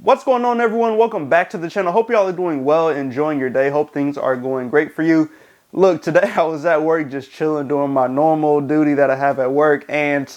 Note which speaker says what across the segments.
Speaker 1: What's going on, everyone? Welcome back to the channel. Hope y'all are doing well, enjoying your day. Hope things are going great for you. Look, today I was at work just chilling, doing my normal duty that I have at work, and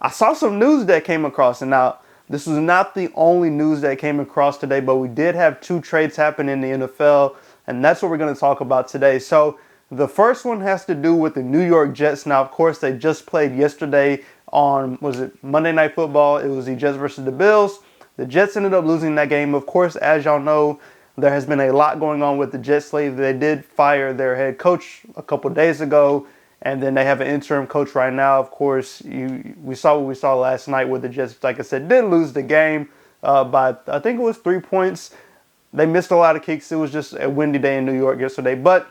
Speaker 1: I saw some news that came across. And now, this was not the only news that came across today, but we did have two trades happen in the NFL, and that's what we're going to talk about today. So, the first one has to do with the New York Jets. Now, of course, they just played yesterday on, was it Monday Night Football? It was the Jets versus the Bills. The Jets ended up losing that game. Of course, as y'all know, there has been a lot going on with the Jets lately. They did fire their head coach a couple days ago, and then they have an interim coach right now. Of course, we saw what we saw last night where the Jets, like I said, did lose the game by, I think it was 3 points. They missed a lot of kicks. It was just a windy day in New York yesterday. But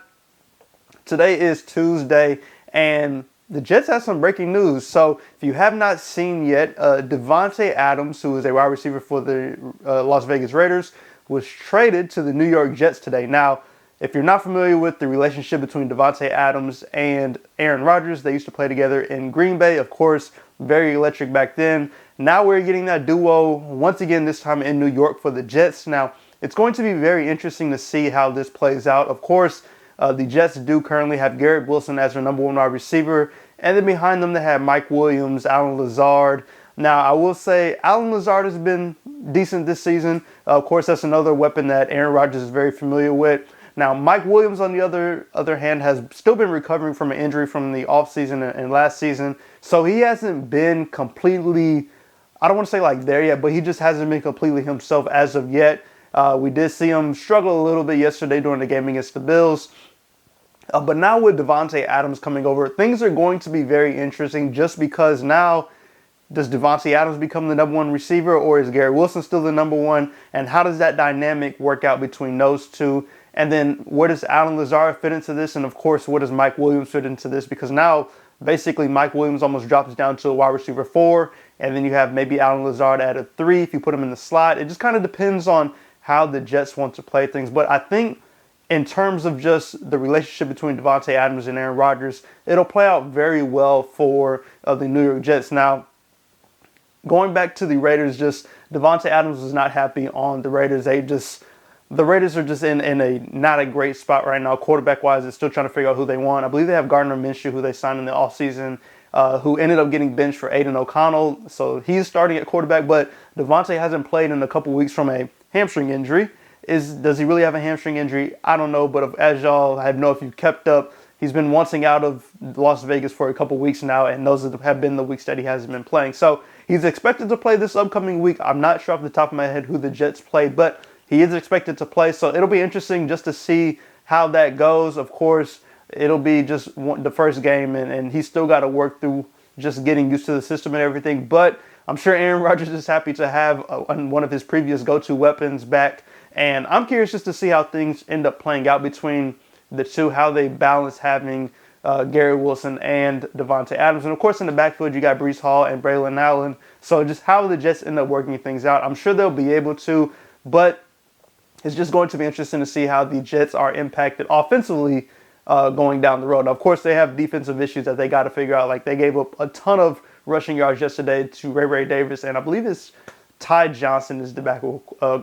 Speaker 1: today is Tuesday, and the Jets have some breaking news. So if you have not seen yet, Davante Adams, who is a wide receiver for the Las Vegas Raiders, was traded to the New York Jets today. Now, if you're not familiar with the relationship between Davante Adams and Aaron Rodgers, they used to play together in Green Bay. Of course, very electric back then. Now we're getting that duo once again, this time in New York for the Jets. Now, it's going to be very interesting to see how this plays out. Of course, the Jets do currently have Garrett Wilson as their number one wide receiver. And then behind them, they have Mike Williams, Allen Lazard. Now, I will say Allen Lazard has been decent this season. Of course, that's another weapon that Aaron Rodgers is very familiar with. Now, Mike Williams, on the other hand, has still been recovering from an injury from the offseason and last season. So he hasn't been completely, I don't want to say like there yet, but he just hasn't been completely himself as of yet. We did see him struggle a little bit yesterday during the game against the Bills. But now with Davante Adams coming over, things are going to be very interesting just because now, does Davante Adams become the number one receiver, or is Garrett Wilson still the number one? And how does that dynamic work out between those two? And then where does Allen Lazard fit into this? And of course, where does Mike Williams fit into this? Because now basically Mike Williams almost drops down to a wide receiver 4. And then you have maybe Allen Lazard at a 3 if you put him in the slot. It just kind of depends on how the Jets want to play things. But I think in terms of just the relationship between Davante Adams and Aaron Rodgers, it'll play out very well for the New York Jets. Now, going back to the Raiders, just Davante Adams was not happy on the Raiders. The Raiders are just in a not a great spot right now. Quarterback-wise, they're still trying to figure out who they want. I believe they have Gardner Minshew, who they signed in the offseason, who ended up getting benched for Aiden O'Connell. So he's starting at quarterback, but Davante hasn't played in a couple weeks from a hamstring injury. Does he really have a hamstring injury? I don't know, but as y'all know, if you've kept up, he's been wanting out of Las Vegas for a couple weeks now, and those have been the weeks that he hasn't been playing. So he's expected to play this upcoming week. I'm not sure off the top of my head who the Jets played, but he is expected to play. So it'll be interesting just to see how that goes. Of course, it'll be just the first game, and he's still got to work through just getting used to the system and everything. But I'm sure Aaron Rodgers is happy to have one of his previous go-to weapons back. And I'm curious just to see how things end up playing out between the two, how they balance having Garrett Wilson and Davante Adams. And, of course, in the backfield, you got Breece Hall and Braylon Allen. So just how the Jets end up working things out, I'm sure they'll be able to. But it's just going to be interesting to see how the Jets are impacted offensively going down the road. Now, of course, they have defensive issues that they got to figure out. Like, they gave up a ton of rushing yards yesterday to Ray Davis, and I believe it's Ty Johnson is the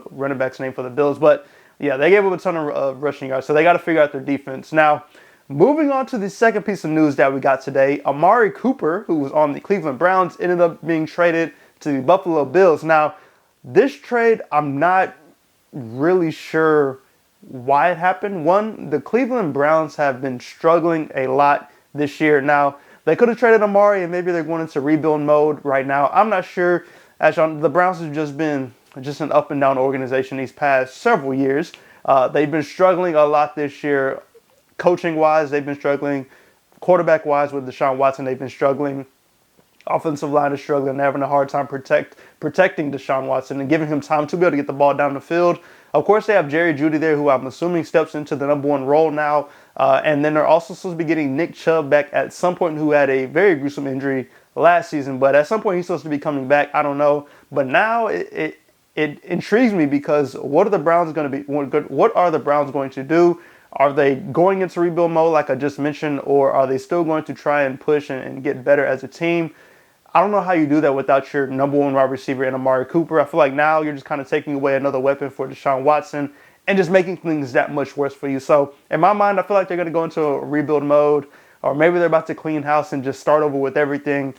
Speaker 1: running back's name for the Bills. But, yeah, they gave up a ton of rushing yards, so they got to figure out their defense. Now, moving on to the second piece of news that we got today, Amari Coooper, who was on the Cleveland Browns, ended up being traded to the Buffalo Bills. Now, this trade, I'm not really sure why it happened. One, the Cleveland Browns have been struggling a lot this year. Now, they could have traded Amari, and maybe they're going into rebuild mode right now. I'm not sure. The Browns have just been an up and down organization these past several years. They've been struggling a lot this year. Coaching-wise, they've been struggling. Quarterback-wise, with Deshaun Watson, they've been struggling. Offensive line is struggling. They're having a hard time protecting Deshaun Watson and giving him time to be able to get the ball down the field. Of course, they have Jerry Jeudy there, who I'm assuming steps into the number one role now. And then they're also supposed to be getting Nick Chubb back at some point, who had a very gruesome injury last season. But at some point, he's supposed to be coming back. I don't know. But now it intrigues me, because what are the Browns going to be? What are the Browns going to do? Are they going into rebuild mode like I just mentioned, or are they still going to try and push and get better as a team? I don't know how you do that without your number one wide receiver in Amari Coooper. I feel like now you're just kind of taking away another weapon for Deshaun Watson and just making things that much worse for you. So in my mind, I feel like they're going to go into a rebuild mode, or maybe they're about to clean house and just start over with everything.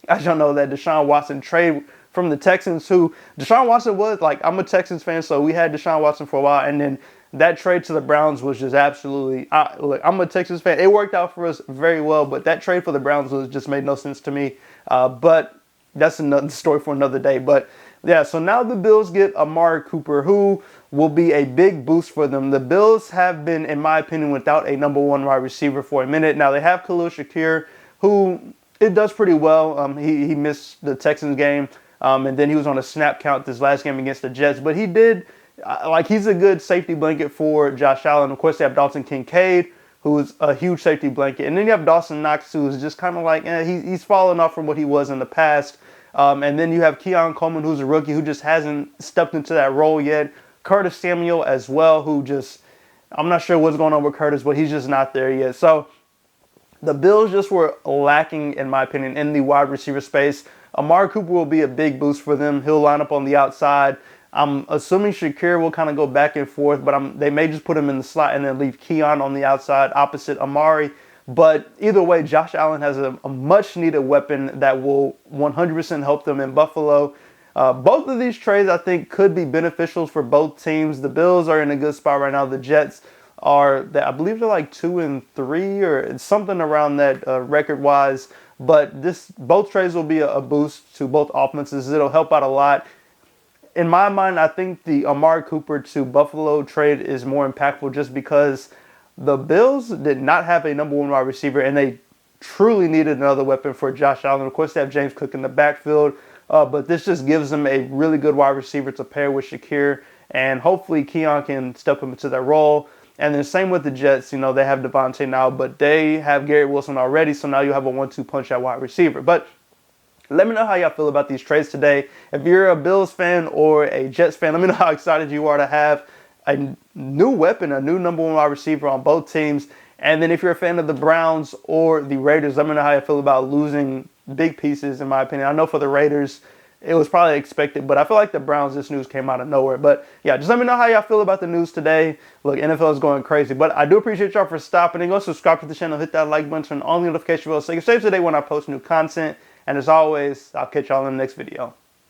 Speaker 1: As y'all know, that Deshaun Watson trade from the Texans, who Deshaun Watson was, like, I'm a Texans fan, so we had Deshaun Watson for a while, and then that trade to the Browns was just absolutely, look, I'm a Texans fan. It worked out for us very well, but that trade for the Browns was just made no sense to me. But that's another story for another day. But yeah, so now the Bills get Amari Coooper, who will be a big boost for them. The Bills have been, in my opinion, without a number one wide receiver for a minute. Now they have Khalil Shakir, who it does pretty well. He missed the Texans game, and then he was on a snap count this last game against the Jets. But he did, he's a good safety blanket for Josh Allen. Of course, they have Dalton Kincaid, who's a huge safety blanket. And then you have Dawson Knox, who's just kind of like, he's fallen off from what he was in the past. And then you have Keon Coleman, who's a rookie, who just hasn't stepped into that role yet. Curtis Samuel as well, who just, I'm not sure what's going on with Curtis, but he's just not there yet. So the Bills just were lacking, in my opinion, in the wide receiver space. Amari Coooper will be a big boost for them. He'll line up on the outside. I'm assuming Shakir will kind of go back and forth, but they may just put him in the slot and then leave Keon on the outside opposite Amari. But either way, Josh Allen has a much-needed weapon that will 100% help them in Buffalo. Both of these trades, I think, could be beneficial for both teams. The Bills are in a good spot right now. The Jets are, I believe they're like 2-3 or something around that record-wise. But both trades will be a boost to both offenses. It'll help out a lot. In my mind, I think the Amari Coooper to Buffalo trade is more impactful just because the Bills did not have a number one wide receiver, and they truly needed another weapon for Josh Allen. Of course, they have James Cook in the backfield, but this just gives them a really good wide receiver to pair with Shakir, and hopefully Keon can step him into that role. And then same with the Jets. You know, they have Davante now, but they have Garrett Wilson already, so now you have a 1-2 punch at wide receiver. But let me know how y'all feel about these trades today. If you're a Bills fan or a Jets fan, let me know how excited you are to have a new weapon, a new number one wide receiver on both teams. And then if you're a fan of the Browns or the Raiders, let me know how you feel about losing big pieces, in my opinion. I know for the Raiders, it was probably expected, but I feel like the Browns, this news came out of nowhere. But yeah, just let me know how y'all feel about the news today. Look, NFL is going crazy, but I do appreciate y'all for stopping. And go subscribe to the channel, hit that like button, turn on the notification bell so you can save today when I post new content. And as always, I'll catch y'all in the next video.